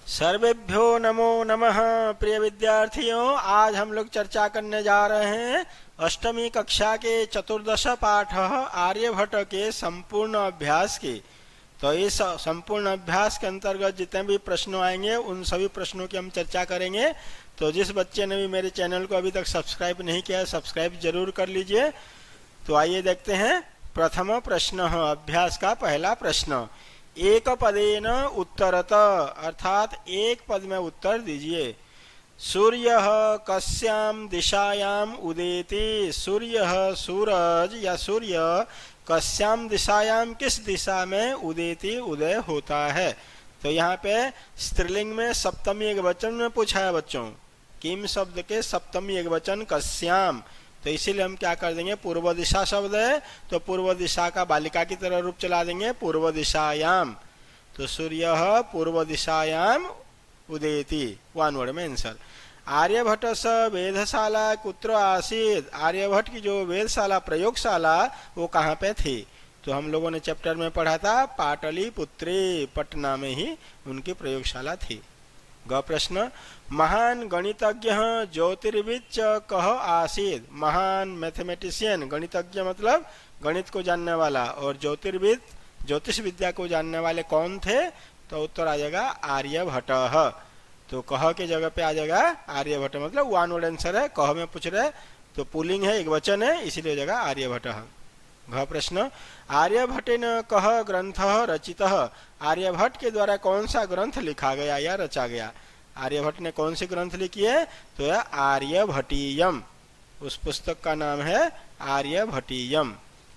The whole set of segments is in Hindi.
सर्वेभ्यो नमो नमः। प्रिय विद्यार्थियों, आज हम लोग चर्चा करने जा रहे हैं अष्टमी कक्षा के चतुर्दश पाठ आर्यभट्ट के संपूर्ण अभ्यास की। तो इस संपूर्ण अभ्यास के अंतर्गत जितने भी प्रश्न आएंगे उन सभी प्रश्नों की हम चर्चा करेंगे। तो जिस बच्चे ने भी मेरे चैनल को अभी तक सब्सक्राइब नहीं किया है, सब्सक्राइब जरूर कर लीजिए। तो आइए देखते हैं प्रथम प्रश्न, अभ्यास का पहला प्रश्न। एक पदेन उत्तरत, अर्थात एक पद में उत्तर दीजिए। सूर्य कस्याम दिशायाम उदेति, सूर्य सूरज या सूर्य कस्याम दिशायाम किस दिशा में उदेति उदय होता है। तो यहाँ पे स्त्रीलिंग में सप्तमी एक वचन में पूछा है बच्चों, किम शब्द के सप्तमी एक वचन कस्याम, तो इसीलिए हम क्या कर देंगे, पूर्व दिशा शब्द है तो पूर्व दिशा का बालिका की तरह रूप चला देंगे पूर्व दिशायाम। तो सूर्य पूर्व दिशायाम उदेति, वन वर्ड में आंसर। आर्यभट्ट स वेधशाला कुत्र आसीत्, आर्यभट्ट की जो वेधशाला प्रयोगशाला वो कहाँ पे थी। तो हम लोगों ने चैप्टर में पढ़ा था पाटलिपुत्रे, पटना में ही उनकी प्रयोगशाला थी। ग प्रश्न, महान गणितज्ञ ज्योतिर्विद कह आसीत्, महान मैथमेटिशियन, गणितज्ञ मतलब गणित को जानने वाला, और ज्योतिर्विद ज्योतिष विद्या को जानने वाले कौन थे। तो उत्तर आ जाएगा आर्यभट्ट। तो कह के जगह पे आ जाएगा आर्यभट्ट, मतलब वन वर्ड आंसर है। कह में पूछ रहे तो पुल्लिंग है, एक वचन है, इसीलिए हो जाएगा आर्यभट्ट। घ प्रश्न, आर्यभट्टेन कह ग्रंथ रचितः, आर्यभट्ट के द्वारा कौन सा ग्रंथ लिखा गया या रचा गया। आर्यभट्ट ने कौन सी ग्रंथ लिखी है, तो यह आर्यभट्टीयम, उस पुस्तक का नाम है आर्यभट्टीयम।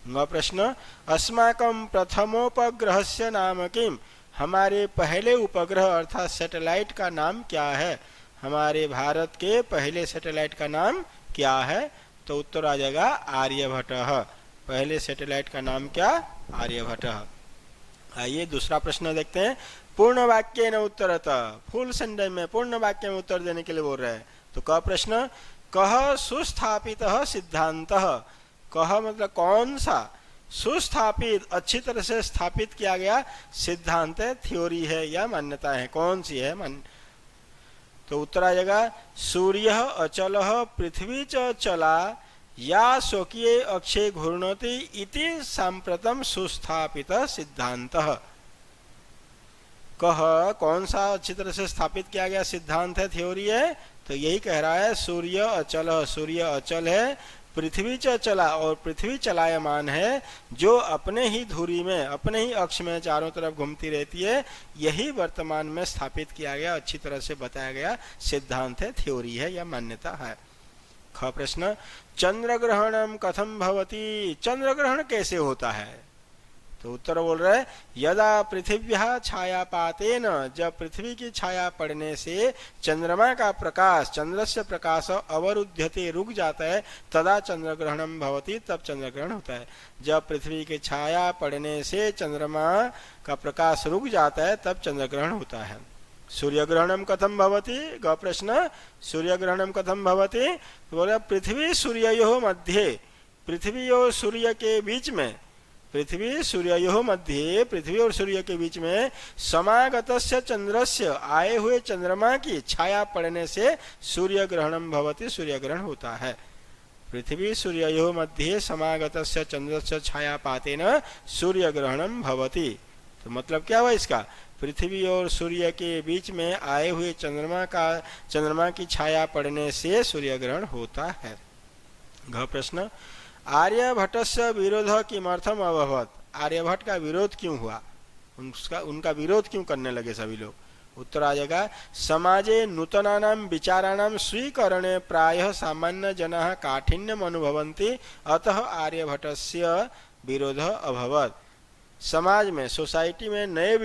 ग प्रश्न, अस्माकं प्रथमोपग्रहस्य नाम किम, हमारे पहले उपग्रह अर्थात सैटेलाइट का नाम क्या है। हमारे भारत के पहले सैटेलाइट का नाम क्या है। तो उत्तर आ जाएगा आर्यभट्ट। पहले सैटेलाइट का नाम क्या, आर्यभट्ट। आइए दूसरा प्रश्न देखते हैं। पूर्ण वाक्य न उत्तरत, फुल सेंटेंस में पूर्ण वाक्य में उत्तर देने के लिए बोल रहे हैं। तो क प्रश्न, कह सुस्थापित सिद्धांत, कह मतलब कौन सा, सुस्थापित अच्छी तरह से स्थापित किया गया सिद्धांत है, थ्योरी है या मान्यता है, कौन सी है तो उत्तर आ जाएगा सूर्य अचल पृथ्वी च चला या स्वकीय अक्षय घूर्णति इति सांप्रतम सुस्थापित सिद्धांत। कह कौन सा अच्छी तरह से स्थापित किया गया सिद्धांत है, थ्योरी है। तो यही कह रहा है सूर्य अचल, सूर्य अचल है, पृथ्वी च चला और पृथ्वी चलायमान है, जो अपने ही धुरी में अपने ही अक्ष में चारों तरफ घूमती रहती है। यही वर्तमान में स्थापित किया गया अच्छी तरह से बताया गया सिद्धांत है, थ्योरी है या मान्यता है। ख प्रश्न, चंद्र ग्रहणम कथम भवति, चंद्र ग्रहण कैसे होता है। तो उत्तर बोल रहे यदा पृथिव्या छायापातेन, जब पृथ्वी की छाया पड़ने से चंद्रमा का प्रकाश, चंद्र से प्रकाश अवरुध्यते रुक जाता है, तदा चंद्र ग्रहणम भवति, तब चंद्र ग्रहण होता है। जब पृथ्वी की छाया पड़ने से चंद्रमा का प्रकाश रुक जाता है तब चंद्र ग्रहण होता है। सूर्य ग्रहणम कथम भवति, ग प्रश्न, सूर्य ग्रहणम कथम भवति, बोला पृथ्वी सूर्ययोः मध्ये, पृथ्वी और सूर्य के बीच में, पृथ्वी सूर्ययोः मध्ये, पृथ्वी और सूर्य के बीच में समागतस्य चंद्रस्य, आए हुए चंद्रमा की छाया पड़ने से सूर्य ग्रहणम भवति, सूर्य ग्रहण होता है। पृथ्वी सूर्ययोः मध्ये समागतस्य चंद्रस्य छायापातेन सूर्य ग्रहणम भवति। तो मतलब क्या हुआ इसका, पृथ्वी और सूर्य के बीच में आए हुए चंद्रमा की छाया पड़ने से सूर्य ग्रहण होता है। घ प्रश्न, आर्यभट्टस्य विरोध किमर्थम अभवत्, आर्यभट्ट का विरोध क्यों हुआ, उनका विरोध क्यों करने लगे सभी लोग। उत्तर आ जाएगा समाजे नूतनानां विचाराणां स्वीकरणे प्रायः सामान्य जनाः काठिन्यम अनुभवन्ति, अतः आर्यभट्टस्य विरोध अभवत्। समाज में, सोसाइटी में नए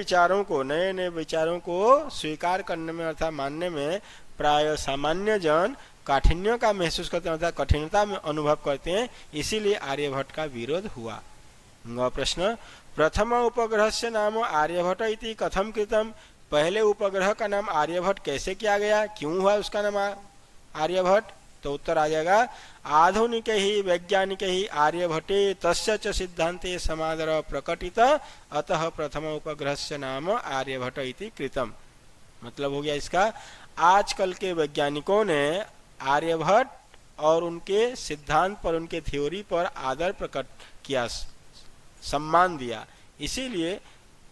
नए विचारों को स्वीकार करने में अर्थात मानने में प्राय सामान्य जन काठिन्य का महसूस करते हैं, अर्थात कठिनता में अनुभव करते हैं, इसीलिए आर्यभट्ट का विरोध हुआ। ग प्रश्न, प्रथम उपग्रह से नाम आर्यभट्ट इति कथम कृतम, पहले उपग्रह का नाम आर्यभट्ट कैसे किया गया, क्यों हुआ उसका नाम आर्यभट्ट। तो उत्तर आ जाएगा आधुनिक ही वैज्ञानिक ही आर्यभट्टे तस्य च सिद्धांते समादर प्रकटित, अतः प्रथम उपग्रह से नाम आर्यभट्ट इति कृतम। मतलब हो गया इसका, आजकल के वैज्ञानिकों ने आर्यभट्ट और उनके सिद्धांत पर, उनके थ्योरी पर आदर प्रकट किया, सम्मान दिया, इसीलिए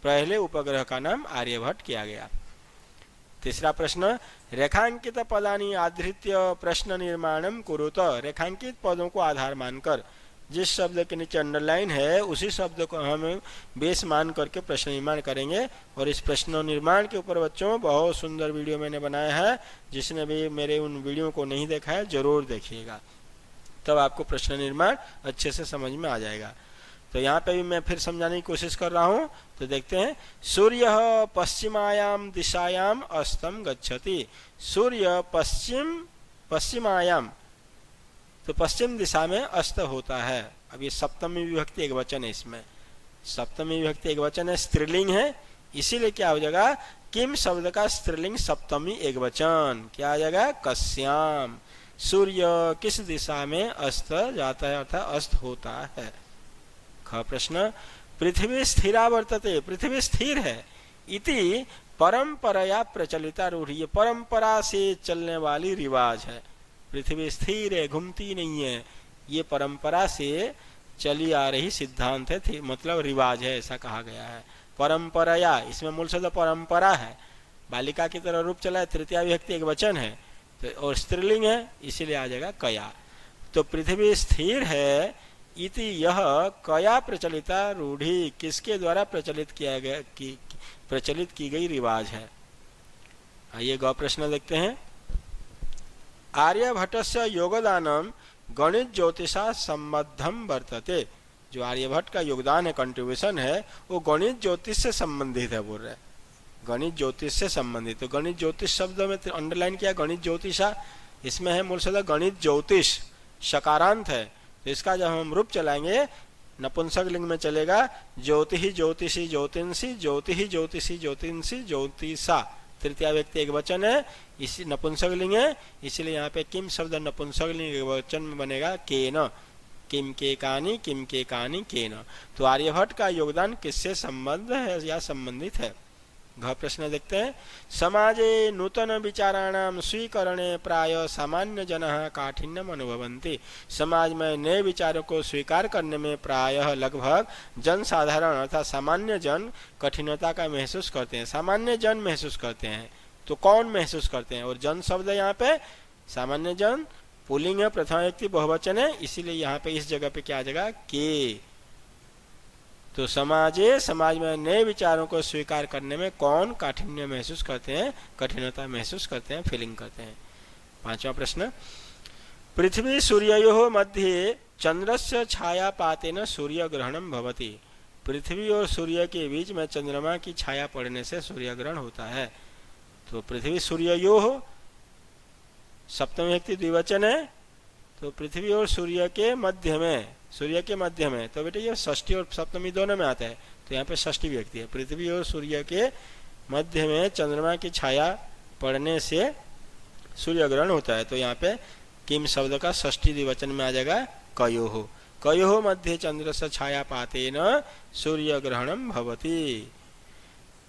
पहले उपग्रह का नाम आर्यभट्ट किया गया। तीसरा प्रश्न, रेखांकित पदानि आधृत्य प्रश्न निर्माणम कुरुत। रेखांकित पदों को आधार मानकर, जिस शब्द के नीचे अंडरलाइन है उसी शब्द को हम बेस मान करके प्रश्न निर्माण करेंगे। और इस प्रश्न निर्माण के ऊपर बच्चों बहुत सुंदर वीडियो मैंने बनाया है, जिसने भी मेरे उन वीडियो को नहीं देखा है जरूर देखिएगा, तब आपको प्रश्न निर्माण अच्छे से समझ में आ जाएगा। तो यहाँ पे भी मैं फिर समझाने की कोशिश कर रहा हूँ। तो देखते हैं, सूर्य पश्चिमायाम दिशायाम अस्तम गच्छति। सूर्य पश्चिमायाम, तो पश्चिम दिशा में अस्त होता है। अब ये सप्तमी विभक्ति एक वचन है, इसमें सप्तमी विभक्ति एक वचन है, स्त्रीलिंग है, इसीलिए क्या हो जाएगा, किम शब्द का स्त्रीलिंग सप्तमी एक वचन, क्या आ जाएगा, कस्याम। सूर्य किस दिशा में अस्त जाता है, अर्थात अस्त होता है। ख प्रश्न, पृथ्वी स्थिरा वर्तते। पृथ्वी स्थिर है, इति परंपराया प्रचलिता रूढ़ी। ये परंपरा से चलने वाली रिवाज है। पृथ्वी स्थिर है, घूमती नहीं है, ये परंपरा से चली आ रही सिद्धांत है, मतलब रिवाज है, ऐसा कहा गया है। परंपराया, इसमें मूल शब्द परंपरा है, बालिका की तरह रूप चला है, तृतीया विभक्ति एक वचन है, तो और स्त्रीलिंग है, इसीलिए आ जाएगा कया। तो पृथ्वी स्थिर है, इति यह कया प्रचलिता रूढ़ी, किसके द्वारा प्रचलित किया गया, प्रचलित की गई रिवाज है। आइए गौ प्रश्न देखते हैं। आर्यभट्टस्य योगदानम गणित ज्योतिषा संबद्धम वर्तते। जो आर्यभट्ट का योगदान है, कंट्रीब्यूशन है, वो गणित ज्योतिष से संबंधित है, बोल रहे गणित ज्योतिष से संबंधित। तो गणित ज्योतिष शब्द में अंडरलाइन किया, गणित ज्योतिषा, इसमें है मूल शब्द गणित ज्योतिष, शकारांत है, तो इसका जब हम रूप चलाएंगे नपुंसक लिंग में चलेगा, ज्योति ज्योतिषी ज्योतिषी, ज्योति ज्योतिषी ज्योतिषी ज्योतिषा, तृतीया व्यक्ति एक वचन है, इसी नपुंसक लिंग है, इसलिए यहाँ पे किम शब्द नपुंसक लिंग एक वचन में बनेगा केन, किम के कानी, किम के कानी केन। तो आर्यभट्ट का योगदान किससे संबंध है या संबंधित है। घ प्रश्न देखते हैं। समाजे नूतन विचाराणाम स्वीकरणे प्राय सामान्य जनः काठिन्यम अनुभवन्ति। समाज में नए विचारों को स्वीकार करने में प्रायः लगभग जन साधारण अर्थात सामान्य जन कठिनता का महसूस करते हैं। सामान्य जन महसूस करते हैं, तो कौन महसूस करते हैं, और जन शब्द यहाँ पे सामान्य जन पुल्लिंग है, प्रथम व्यक्ति बहुवचन है, इसीलिए यहाँ पे इस जगह पे क्या आ जाएगा, के। तो समाजे, समाज में नए विचारों को स्वीकार करने में कौन काठिन्य महसूस करते हैं, कठिनता महसूस करते हैं, फीलिंग करते हैं। पांचवा प्रश्न, पृथ्वी सूर्ययोः मध्ये चंद्रस्य छायापातेन सूर्य ग्रहणम भवति। पृथ्वी और सूर्य के बीच में चंद्रमा की छाया पड़ने से सूर्य ग्रहण होता है। तो पृथ्वी सूर्ययोः, सप्तमी व्यक्ति द्विवचन है, तो पृथ्वी और सूर्य के मध्य में, सूर्य के मध्य में, तो बेटे ये षष्ठी और सप्तमी दोनों में आता है, तो यहाँ पे षष्ठी व्यक्ति है। पृथ्वी और सूर्य के मध्य में चंद्रमा की छाया पड़ने से सूर्य ग्रहण होता है, तो यहाँ पे किम शब्द का षष्ठी द्विवचन में आ जाएगा कयोः। कयोः मध्ये चंद्रस्य छायापातेन सूर्य ग्रहणम भवति।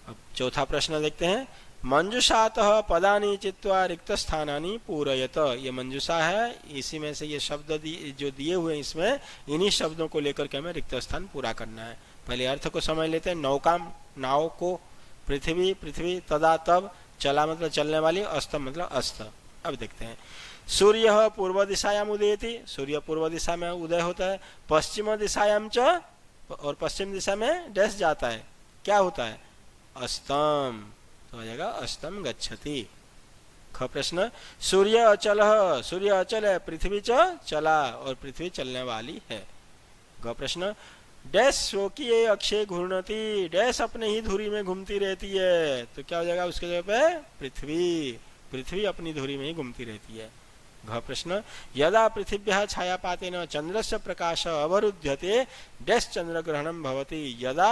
अब चौथा प्रश्न देखते हैं। मंजुषातः पदानि चित्वा रिक्त स्थानानि पूरयत। ये मंजुषा है, इसी में से ये शब्द जो दिए हुए हैं, इसमें इन्हीं शब्दों को लेकर के हमें रिक्त स्थान पूरा करना है। पहले अर्थ को समझ लेते हैं। नौकाम, नाव को, पृथ्वी, पृथ्वी, तदा तब, चला मतलब चलने वाली, अस्त मतलब अस्त। अब देखते हैं। सूर्य पूर्व दिशायाम उदयति, सूर्य पूर्व दिशा में उदय होता है। पश्चिम दिशायाम च, और पश्चिम दिशा में डैश जाता है, क्या होता है, अस्तम, तो हो जाएगा अस्तम गच्छति। ख प्रश्न, सूर्य अचल, सूर्य अचल है, पृथ्वी च चला, और पृथ्वी चलने वाली है। ग प्रश्न, डैश स्वकीय अक्षय घूर्णति, डैश अपने ही धुरी में घूमती रहती है, तो क्या हो जाएगा उसके जगह पे पृथ्वी, पृथ्वी अपनी धुरी में ही घूमती रहती है। घ प्रश्न, यदा पृथिव्याः छायापातेन चंद्रस्य प्रकाश अवरुध्यते डैश चंद्र ग्रहणम भवति। यदा,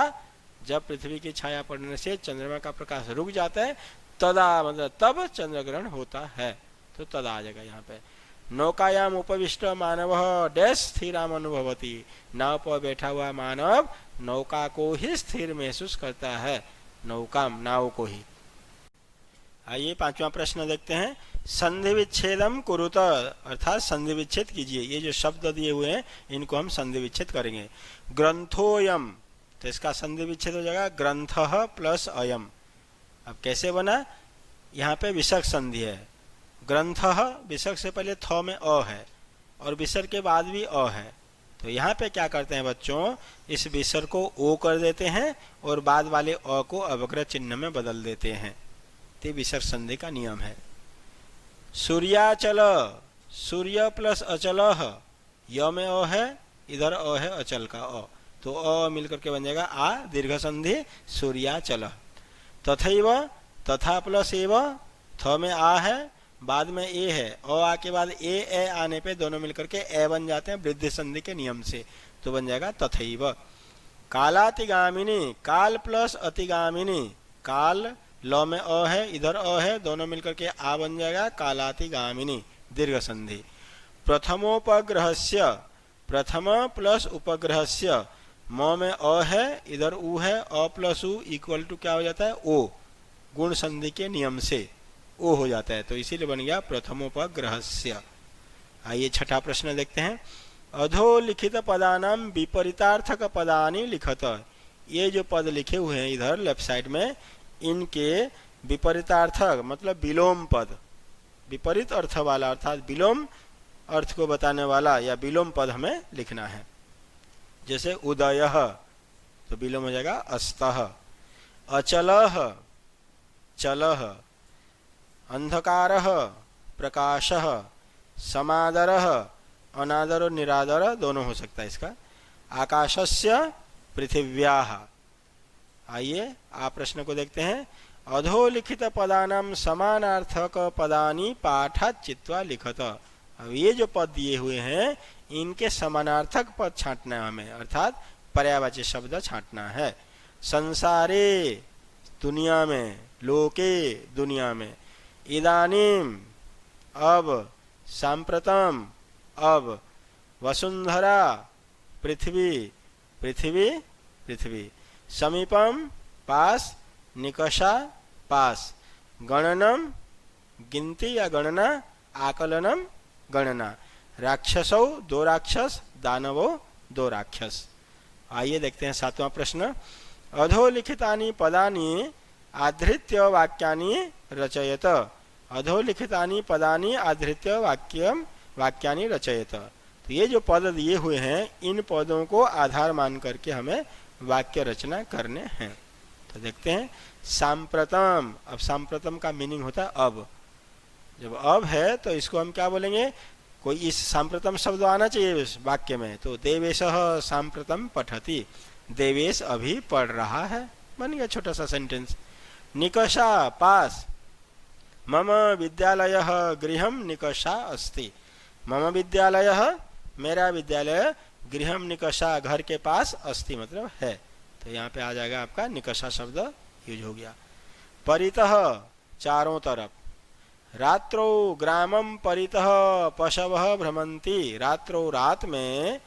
जब पृथ्वी की छाया पड़ने से चंद्रमा का प्रकाश रुक जाता है, तदा मतलब तब चंद्र ग्रहण होता है, तो तदा आ जाएगा यहाँ पे। नौकायाम उपविष्ट मानव डैश स्थिराम अनुभवति, नाव पर बैठा हुआ मानव नौका को ही स्थिर महसूस करता है, नौकाम, नाव को ही। आइए पांचवा प्रश्न देखते हैं। संधि विच्छेदम कुरुत, अर्थात संधि विच्छेद कीजिए। ये जो शब्द दिए हुए हैं इनको हम संधि विच्छेद करेंगे। ग्रंथोयम, तो इसका संधि विच्छेद हो जाएगा ग्रंथः प्लस अयम। अब कैसे बना, यहाँ पे विसर्ग संधि है। ग्रंथः विसर्ग से पहले थ में अ है और विसर्ग के बाद भी अ है, तो यहाँ पे क्या करते हैं बच्चों, इस विसर्ग को ओ कर देते हैं और बाद वाले अ को अवग्रह चिन्ह में बदल देते हैं। ये विसर्ग संधि का नियम है। सूर्याचल, सूर्य प्लस अचल, य में अ है, इधर अ है अचल का अ, तो अ मिलकर के बन जाएगा आ दीर्घ संधि सूर्याचल। तथैव, तथा प्लस एव, थ में आ है, बाद में ए है, अ आ के बाद ए आने पे दोनों मिलकर के ए बन जाते हैं वृद्धि संधि के नियम से, तो बन जाएगा तथैव। कालातिगामिनी, काल प्लस अतिगामिनी, काल ल में अ है, इधर अ है, दोनों मिलकर के आ बन जाएगा कालातिगामिनी दीर्घ संधि। प्रथमोपग्रहस्य, प्रथम प्लस उपग्रहस्य, म में अ है, इधर उ है, अ प्लस उ इक्वल टू क्या हो जाता है ओ, गुण संधि के नियम से ओ हो जाता है, तो इसीलिए बन गया प्रथमोपग्रहस्य। आइए छठा प्रश्न देखते हैं। अधोलिखित पदानाम विपरीतार्थक पदानि लिखत, ये जो पद लिखे हुए हैं इधर लेफ्ट साइड में, इनके विपरीतार्थक मतलब विलोम पद, विपरीत अर्थ वाला अर्थात विलोम अर्थ को बताने वाला या विलोम पद हमें लिखना है। जैसे उदयः, तो विलोम हो जाएगा अस्तः। अचलः, चलः। अंधकारः, प्रकाशः। समादरः, अनादर और निरादर दोनों हो सकता है इसका। आकाशस्य, पृथिव्याः। आइए आप प्रश्न को देखते हैं। अधोलिखित पदानाम समानार्थक पदानि पाठात् चित्वा लिखत। अब ये जो पद दिए हुए हैं इनके समानार्थक पद छांटना है हमें, अर्थात पर्यायवाची शब्द छांटना है। संसारे, दुनिया में, लोके, दुनिया में। इदानीम, अब। सांप्रतम, अब। वसुंधरा, पृथ्वी, पृथ्वी, पृथ्वी। समीपम, पास। निकषा, पास। गणनम, गिनती या गणना। आकलनम, गणना। राक्षसौ, दो राक्षस। दानवो, दो राक्षस। आइए देखते हैं सातवां प्रश्न। अधोलिखितानि पदानि आधृत्य वाक्यानि रचयत। अधोलिखितानि पदानि आधृत्य वाक्यानि रचयत। तो ये जो पद दिए हुए हैं इन पदों को आधार मान करके हमें वाक्य रचना करने हैं। तो देखते हैं। सांप्रतम, अब सांप्रतम का मीनिंग होता है अब। जब अब है तो इसको हम क्या बोलेंगे, कोई इस सांप्रतम शब्द आना चाहिए वाक्य में, तो देवेशः सांप्रतम पठति, देवेश अभी पढ़ रहा है, बन गया छोटा सा सेंटेंस। निकषा, पास। मम विद्यालयः गृहं निकषा अस्ति। मम विद्यालयः, मेरा विद्यालय, गृहं निकषा, घर के पास, अस्ति मतलब है, तो यहाँ पे आ जाएगा आपका निकषा शब्द यूज हो गया। परितः, चारों तरफ। रात्रो ग्रामं परितः पशवः भ्रमन्ति। रात्रो, रात में।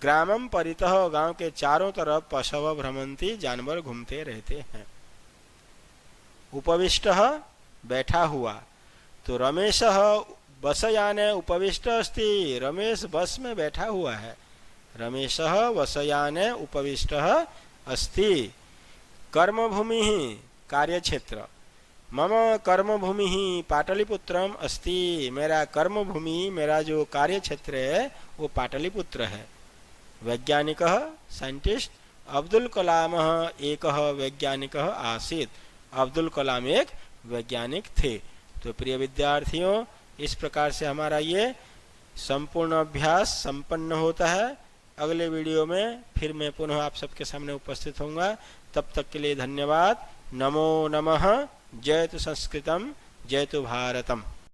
ग्रामं परितः, गांव के चारों तरफ। पशवः भ्रमन्ति, जानवर घूमते रहते हैं। उपविष्टः, बैठा हुआ। तो रमेशः बसयाने उपविष्ट अस्ति, रमेश बस में बैठा हुआ है। रमेशः बसयाने उपविष्टः अस्ति। कर्मभूमिः, कार्यक्षेत्र। मम कर्मभूमिः पाटलिपुत्रम अस्ति, मेरा कर्मभूमि, मेरा जो कार्यक्षेत्र है वो पाटलिपुत्र है। वैज्ञानिकः, साइंटिस्ट। अब्दुल कलामः एकः वैज्ञानिकः आसीत्, अब्दुल कलाम एक वैज्ञानिक थे। तो प्रिय विद्यार्थियों, इस प्रकार से हमारा ये संपूर्ण अभ्यास संपन्न होता है। अगले वीडियो में फिर मैं पुनः आप सबके सामने उपस्थित होऊंगा। तब तक के लिए धन्यवाद। नमो नमः। जयतु संस्कृतम, जयतु भारतम।